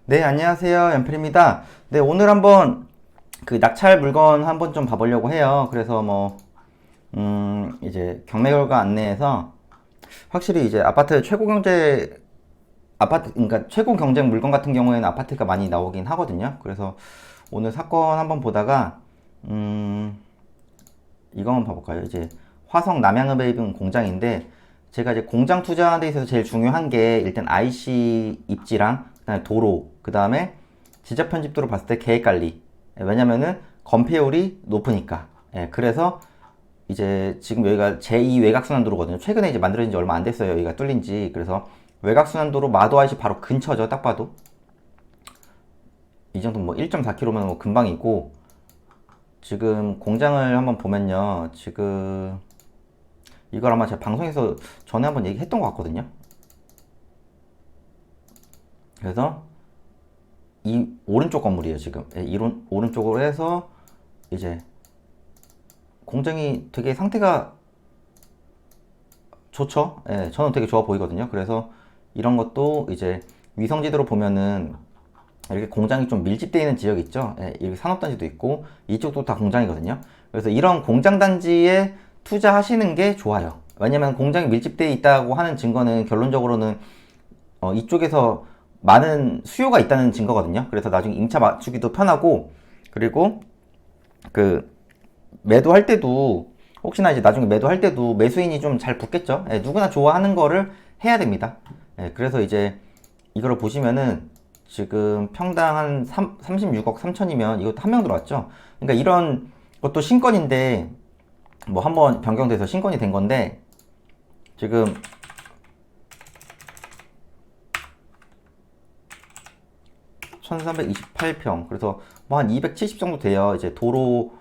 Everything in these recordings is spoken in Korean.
네, 안녕하세요. 연필입니다. 네, 오늘 한번 그 낙찰 물건 한번 좀 봐보려고 해요. 그래서 이제 경매 결과 안내에서 확실히 이제 아파트 최고 경제, 그러니까 최고 경쟁 물건 같은 경우에는 아파트가 많이 나오긴 하거든요. 그래서 오늘 사건 한번 보다가, 음, 이거 한번 봐볼까요? 이제 화성 남양읍에 있는 공장인데, 제가 이제 공장 투자하는 데 있어서 제일 중요한 게 일단 IC 입지랑 그다음에 도로, 그다음에 지적 편집도로 봤을 때 계획 관리. 왜냐면은 건폐율이 높으니까. 예, 그래서 이제 지금 여기가 제2 외곽순환도로거든요. 최근에 이제 만들어진 지 얼마 안 됐어요. 여기가 뚫린 지. 그래서 외곽순환도로 마도 IC 바로 근처죠. 딱 봐도. 이 정도 뭐 1.4km면 뭐 금방이고, 지금 공장을 한번 보면요. 지금 이걸 아마 제가 방송에서 전에 한번 얘기했던 것 같거든요. 그래서 이 오른쪽 건물이에요, 지금. 예, 오른쪽으로 해서 이제 공장이 되게 상태가 좋죠. 예, 저는 되게 좋아 보이거든요. 그래서 이런 것도 이제 위성지도로 보면은 이렇게 공장이 좀 밀집되어 있는 지역 있죠. 예, 이렇게 산업단지도 있고 이쪽도 다 공장이거든요. 그래서 이런 공장단지에 투자하시는 게 좋아요. 왜냐면 공장이 밀집되어 있다고 하는 증거는 결론적으로는 이쪽에서 많은 수요가 있다는 증거거든요. 그래서 나중에 임차 맞추기도 편하고, 그리고 그 매도할 때도 혹시나 이제 나중에 매도할 때도 매수인이 좀 잘 붙겠죠. 예, 누구나 좋아하는 거를 해야 됩니다. 예, 그래서 이제 이거를 보시면은 지금 평당 한 36억 3천이면 이것도 한 명 들어왔죠. 그러니까 이런 것도 신건인데 뭐 한번 변경돼서 신건이 된 건데, 지금 1328평, 그래서 뭐 한 270 정도 돼요. 이제 도로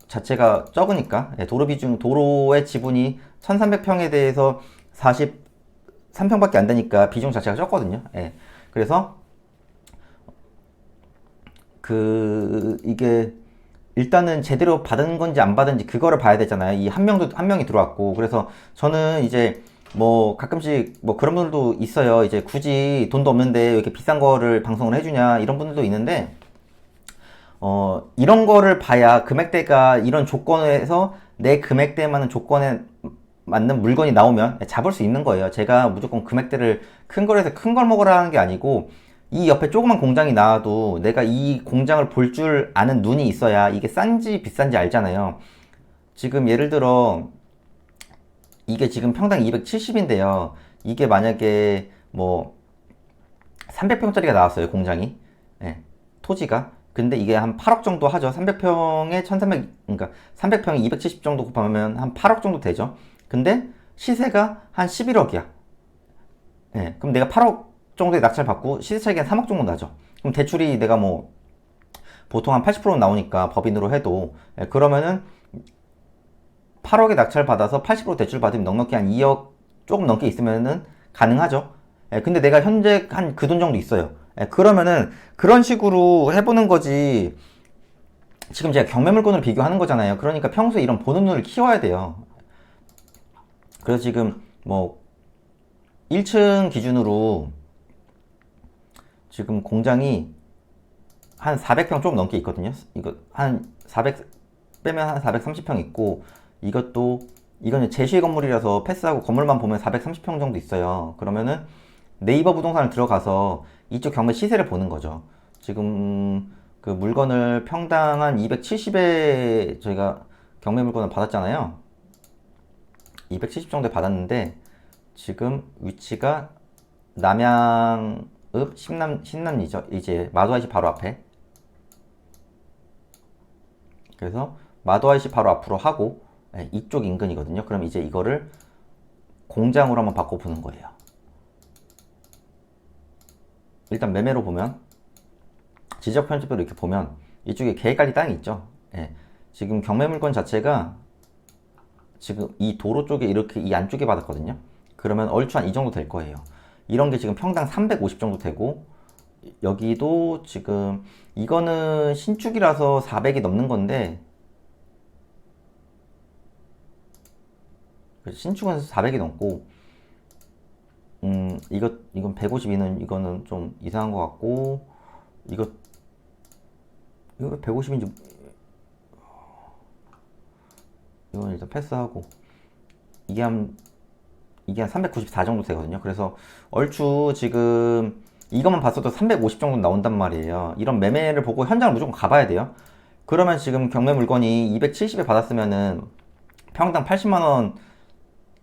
자체가 적으니까. 예, 도로 비중, 도로의 지분이 1300평에 대해서 43평밖에 안 되니까 비중 자체가 적거든요. 예. 그래서 이게 일단은 제대로 받은 건지 안 받은지 그거를 봐야 되잖아요. 이 한 명이 들어왔고. 그래서 저는 이제 뭐 가끔씩 뭐 그런 분들도 있어요. 이제 굳이 돈도 없는데 왜 이렇게 비싼 거를 방송을 해주냐 이런 분들도 있는데, 이런 거를 봐야 금액대가 이런 조건에서 내 금액대에 맞는 조건에 맞는 물건이 나오면 잡을 수 있는 거예요. 제가 무조건 금액대를 큰 거에서 큰 걸 먹으라는 게 아니고, 이 옆에 조그만 공장이 나와도 내가 이 공장을 볼 줄 아는 눈이 있어야 이게 싼지 비싼지 알잖아요. 지금 예를 들어 이게 지금 평당 270인데요. 이게 만약에 뭐 300평짜리가 나왔어요, 공장이. 예, 토지가. 근데 이게 한 8억 정도 하죠. 300평에 1300, 그러니까 300평에 270 정도 곱하면 한 8억 정도 되죠. 근데 시세가 한 11억이야. 예, 그럼 내가 8억 정도의 낙찰 받고 시세 차익이 한 3억 정도 나죠. 그럼 대출이 내가 뭐 보통 한 80% 나오니까 법인으로 해도, 예, 그러면은 8억에 낙찰 받아서 80% 대출 받으면 넉넉히 한 2억 조금 넘게 있으면은 가능하죠. 예, 근데 내가 현재 한 그 돈 정도 있어요. 예, 그러면은 그런 식으로 해보는 거지. 지금 제가 경매 물건을 비교하는 거잖아요. 그러니까 평소에 이런 보는 눈을 키워야 돼요. 그래서 지금 뭐 1층 기준으로 지금 공장이 한 400평 좀 넘게 있거든요. 이거 한 400 빼면 한 430평 있고, 이것도 이거는 제시 건물이라서 패스하고 건물만 보면 430평 정도 있어요. 그러면은 네이버 부동산을 들어가서 이쪽 경매 시세를 보는 거죠. 지금 그 물건을 평당 한 270에 저희가 경매 물건을 받았잖아요. 270 정도에 받았는데 지금 위치가 남양읍 신남리죠. 이제 마도아이시 바로 앞에. 그래서 마도아이시 바로 앞으로 하고, 예, 이쪽 인근이거든요. 그럼 이제 이거를 공장으로 한번 바꿔보는 거예요. 일단 매매로 보면 지적 편집으로 이렇게 보면 이쪽에 계획관리 땅이 있죠. 예, 지금 경매 물건 자체가 지금 이 도로 쪽에 이렇게 이 안쪽에 받았거든요. 그러면 얼추 한 이 정도 될 거예요. 이런 게 지금 평당 350 정도 되고, 여기도 지금 이거는 신축이라서 400이 넘는 건데, 신축은 400이 넘고, 이건 152는 이거는 좀 이상한 것 같고, 이거, 이거 왜 150인지, 이건 일단 패스하고, 이게 한, 이게 한 394 정도 되거든요. 그래서 얼추 지금 이것만 봤어도 350 정도 나온단 말이에요. 이런 매매를 보고 현장을 무조건 가봐야 돼요. 그러면 지금 경매 물건이 270에 받았으면은 평당 80만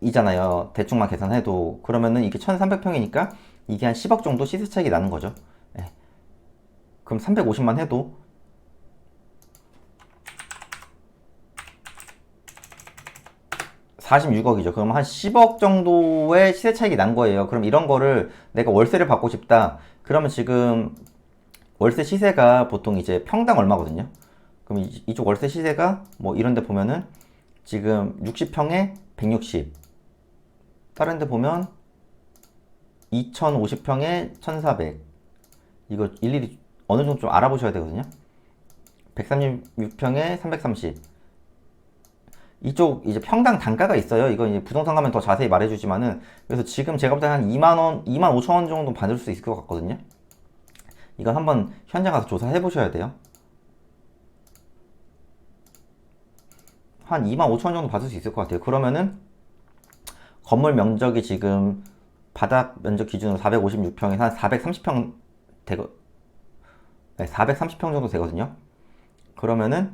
원이잖아요. 대충만 계산해도. 그러면은 이게 1300평이니까 이게 한 10억 정도 시세 차익이 나는 거죠. 예. 그럼 350만 해도 46억이죠. 그럼 한 10억 정도의 시세 차익이 난 거예요. 그럼 이런 거를 내가 월세를 받고 싶다. 그러면 지금 월세 시세가 보통 이제 평당 얼마거든요. 그럼 이쪽 월세 시세가 뭐 이런 데 보면은 지금 60평에 160. 다른 데 보면 2050평에 1400. 이거 일일이 어느 정도 좀 알아보셔야 되거든요. 136평에 330. 이쪽 이제 평당 단가가 있어요. 이거 이제 부동산 가면 더 자세히 말해주지만은, 그래서 지금 제가 볼 때 한 2만 원, 2만 5천 원 정도 받을 수 있을 것 같거든요. 이건 한번 현장 가서 조사해 보셔야 돼요. 한 2만 5천 원 정도 받을 수 있을 것 같아요. 그러면은 건물 면적이 지금 바닥 면적 기준으로 456평에서 한 430평 되거, 네, 430평 정도 되거든요. 그러면은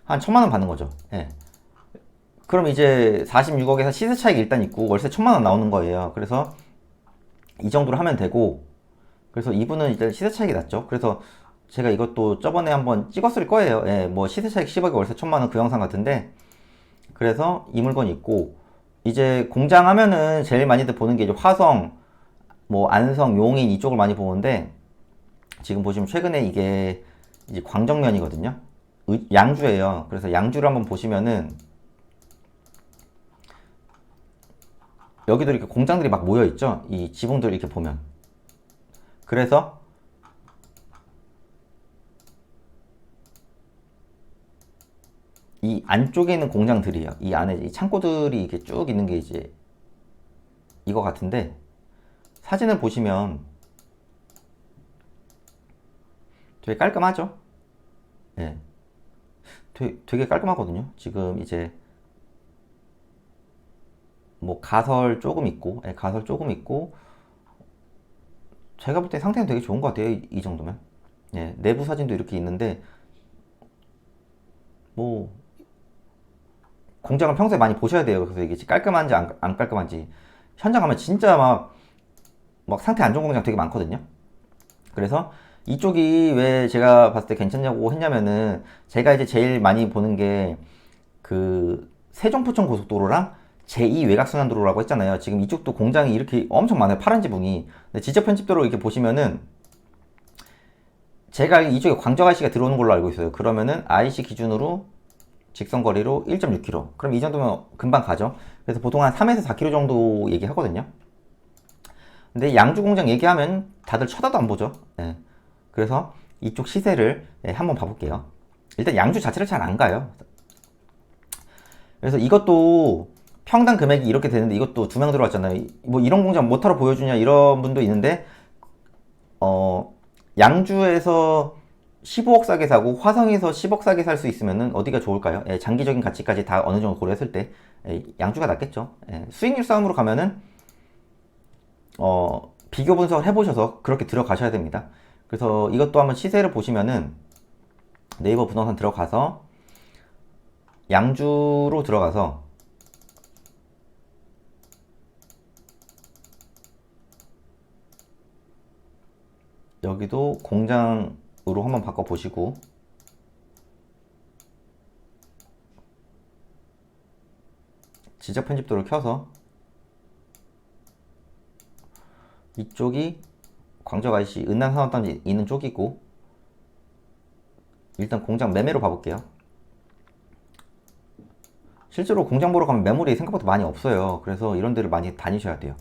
한 1000만 원 받는 거죠. 예. 그럼 이제 46억에서 시세 차익이 일단 있고 월세 1000만 원 나오는 거예요. 그래서 이 정도로 하면 되고, 그래서 이분은 일단 시세 차익이 났죠. 그래서 제가 이것도 저번에 한번 찍었을 거예요. 예, 뭐 시세 차익 10억에 월세 1000만 원 그 영상 같은데, 그래서 이 물건이 있고, 이제 공장 하면은 제일 많이들 보는 게 이제 화성, 뭐 안성, 용인 이쪽을 많이 보는데, 지금 보시면 최근에 이게 이제 광정면이거든요. 양주예요. 그래서 양주를 한번 보시면은 여기도 이렇게 공장들이 막 모여 있죠. 이 지붕들 이렇게 보면. 그래서 이 안쪽에 있는 공장들이에요. 이 안에 이 창고들이 이렇게 쭉 있는 게 이제 이거 같은데, 사진을 보시면 되게 깔끔하죠? 예. 되게 깔끔하거든요. 지금 이제 뭐 가설 조금 있고, 예, 가설 조금 있고, 제가 볼 때 상태는 되게 좋은 것 같아요. 이 정도면. 예, 내부 사진도 이렇게 있는데, 뭐 공장을 평소에 많이 보셔야 돼요. 그래서 이게 깔끔한지 안 깔끔한지. 현장 가면 진짜 막 상태 안 좋은 공장 되게 많거든요. 그래서 이쪽이 왜 제가 봤을 때 괜찮냐고 했냐면은, 제가 이제 제일 많이 보는 게 그 세종포천 고속도로랑 제2 외곽순환도로라고 했잖아요. 지금 이쪽도 공장이 이렇게 엄청 많아요. 파란 지붕이. 근데 지적 편집도로 이렇게 보시면은, 제가 이쪽에 광적 IC가 들어오는 걸로 알고 있어요. 그러면은 IC 기준으로 직선거리로 1.6km. 그럼 이 정도면 금방 가죠. 그래서 보통 한 3에서 4km 정도 얘기하거든요. 근데 양주 공장 얘기하면 다들 쳐다도 안 보죠. 예. 그래서 이쪽 시세를, 예, 한번 봐볼게요. 일단 양주 자체를 잘 안 가요. 그래서 이것도 평당 금액이 이렇게 되는데, 이것도 두 명 들어왔잖아요. 뭐 이런 공장 못하러 보여주냐 이런 분도 있는데, 어, 양주에서 15억 싸게 사고 화성에서 10억 싸게 살 수 있으면은 어디가 좋을까요? 예, 장기적인 가치까지 다 어느 정도 고려했을 때, 예, 양주가 낫겠죠. 예, 수익률 싸움으로 가면은 비교 분석을 해보셔서 그렇게 들어가셔야 됩니다. 그래서 이것도 한번 시세를 보시면은 네이버 부동산 들어가서 양주로 들어가서 여기도 공장으로 한번 바꿔보시고, 지적 편집도를 켜서 이쪽이 광적 IC 은난산업단지 있는 쪽이고, 일단 공장 매매로 봐볼게요. 실제로 공장 보러 가면 매물이 생각보다 많이 없어요. 그래서 이런 데를 많이 다니셔야 돼요.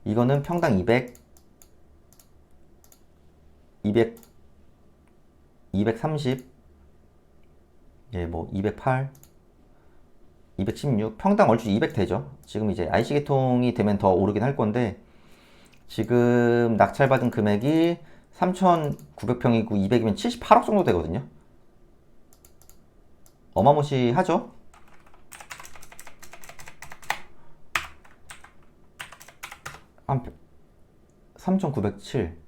이거는 평당 200, 200, 230, 예, 뭐 208, 216, 평당 얼추 200 되죠. 지금 이제 IC 개통이 되면 더 오르긴 할 건데, 지금 낙찰받은 금액이 3,900평이고 200이면 78억 정도 되거든요. 어마무시하죠? 한 3,907.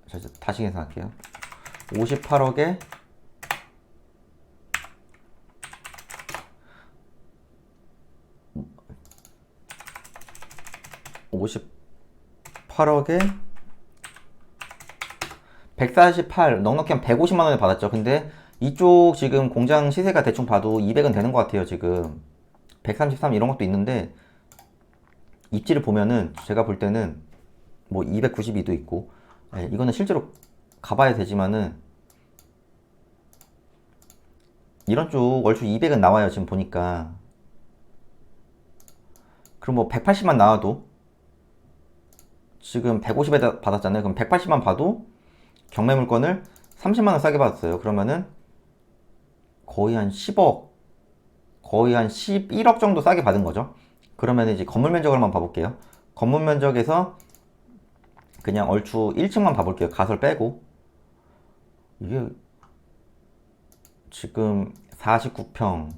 자, 다시 계산할게요. 58억에 58억에 148, 넉넉히 한 150만 원에 받았죠. 근데 이쪽 지금 공장 시세가 대충 봐도 200은 되는 것 같아요. 지금 133 이런 것도 있는데, 입지를 보면은 제가 볼 때는 뭐 292도 있고, 예, 이거는 실제로 가봐야 되지만은 이런 쪽 얼추 200은 나와요. 지금 보니까. 그럼 뭐 180만 나와도, 지금 150에 받았잖아요. 그럼 180만 봐도 경매 물건을 30만 원 싸게 받았어요. 그러면은 거의 한 10억, 거의 한 11억 정도 싸게 받은 거죠. 그러면 이제 건물 면적을 한번 봐볼게요. 건물 면적에서 그냥 얼추 1층만 봐볼게요. 가설 빼고. 이게 지금 49평,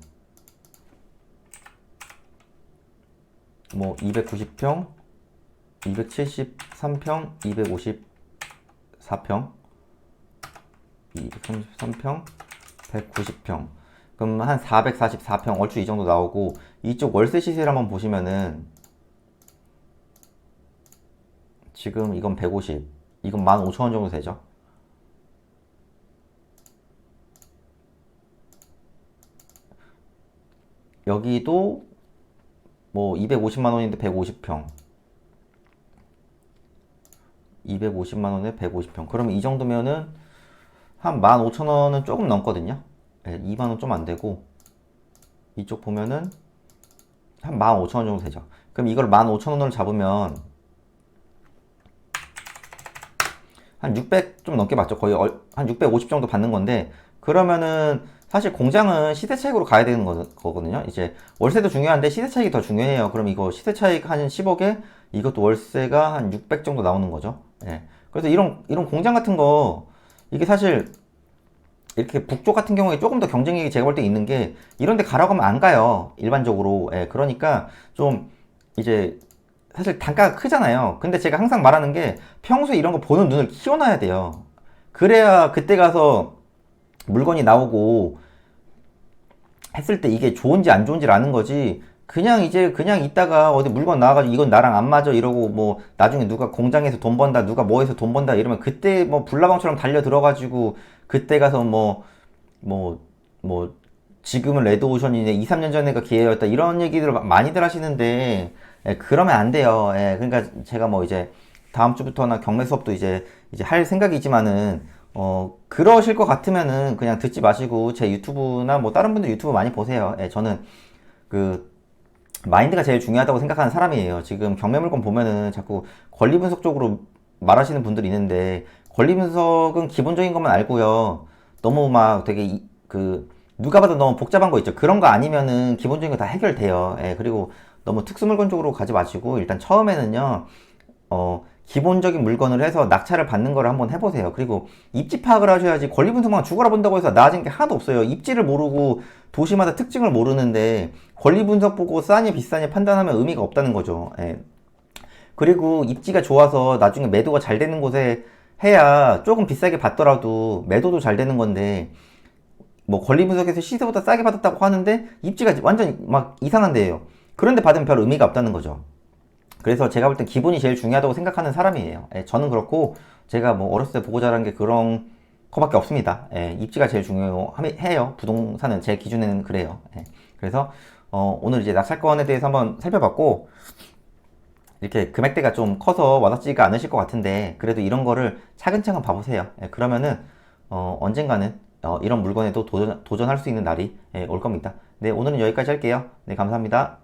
뭐 290평, 273평, 254평, 233평, 190평. 그럼 한 444평 얼추 이 정도 나오고, 이쪽 월세 시세를 한번 보시면은 지금 이건 150, 이건 15,000원 정도 되죠. 여기도 뭐 250만 원인데 150평, 250만 원에 150평. 그러면 이 정도면은 한 15,000원은 조금 넘거든요. 네, 2만 원 좀 안 되고, 이쪽 보면은 한 15,000원 정도 되죠. 그럼 이걸 15,000원으로 잡으면 한 600 좀 넘게 받죠. 거의 한 650 정도 받는 건데, 그러면은 사실 공장은 시세 차익으로 가야 되는 거거든요. 이제 월세도 중요한데 시세 차익이 더 중요해요. 그럼 이거 시세 차익 한 10억에 이것도 월세가 한 600 정도 나오는 거죠. 예. 그래서 이런 공장 같은 거, 이게 사실 이렇게 북쪽 같은 경우에 조금 더 경쟁력이 제가 볼 때 있는 게, 이런 데 가라고 하면 안 가요. 일반적으로. 예. 그러니까 좀 이제 사실 단가가 크잖아요. 근데 제가 항상 말하는 게, 평소에 이런 거 보는 눈을 키워놔야 돼요. 그래야 그때 가서 물건이 나오고 했을 때 이게 좋은지 안 좋은지를 아는 거지. 그냥 이제 그냥 있다가 어디 물건 나와가지고 이건 나랑 안 맞아 이러고, 뭐 나중에 누가 공장에서 돈 번다, 누가 뭐해서 돈 번다 이러면 그때 뭐 불나방처럼 달려 들어가지고, 그때 가서 뭐 지금은 레드오션이네, 2, 3년 전에가 기회였다 이런 얘기들을 많이들 하시는데, 예, 그러면 안 돼요. 예, 그러니까 제가 뭐 이제 다음 주부터나 경매 수업도 이제 할 생각이지만은, 그러실 것 같으면은 그냥 듣지 마시고 제 유튜브나 뭐 다른 분들 유튜브 많이 보세요. 예, 저는 그 마인드가 제일 중요하다고 생각하는 사람이에요. 지금 경매 물건 보면은 자꾸 권리 분석 쪽으로 말하시는 분들이 있는데, 권리 분석은 기본적인 것만 알고요. 너무 막 되게 누가 봐도 너무 복잡한 거 있죠. 그런 거 아니면은 기본적인 거 다 해결돼요. 예, 그리고 너무 특수 물건 쪽으로 가지 마시고, 일단 처음에는요, 기본적인 물건을 해서 낙찰을 받는 걸 한번 해보세요. 그리고 입지 파악을 하셔야지, 권리 분석만 죽어라 본다고 해서 나아진 게 하나도 없어요. 입지를 모르고 도시마다 특징을 모르는데 권리 분석 보고 싸니 비싸니 판단하면 의미가 없다는 거죠. 예. 그리고 입지가 좋아서 나중에 매도가 잘 되는 곳에 해야 조금 비싸게 받더라도 매도도 잘 되는 건데, 뭐 권리 분석에서 시세보다 싸게 받았다고 하는데 입지가 완전 막 이상한 데예요. 그런데 받으면 별 의미가 없다는 거죠. 그래서 제가 볼 땐 기본이 제일 중요하다고 생각하는 사람이에요. 예, 저는 그렇고, 제가 뭐 어렸을 때 보고 자란 게 그런 거밖에 없습니다. 예, 입지가 제일 중요해요. 부동산은 제 기준에는 그래요. 예, 그래서 오늘 이제 낙찰권에 대해서 한번 살펴봤고, 이렇게 금액대가 좀 커서 와닿지가 않으실 것 같은데, 그래도 이런 거를 차근차근 봐보세요. 예, 그러면은 언젠가는 이런 물건에도 도전할 수 있는 날이 올 겁니다. 네, 오늘은 여기까지 할게요. 네, 감사합니다.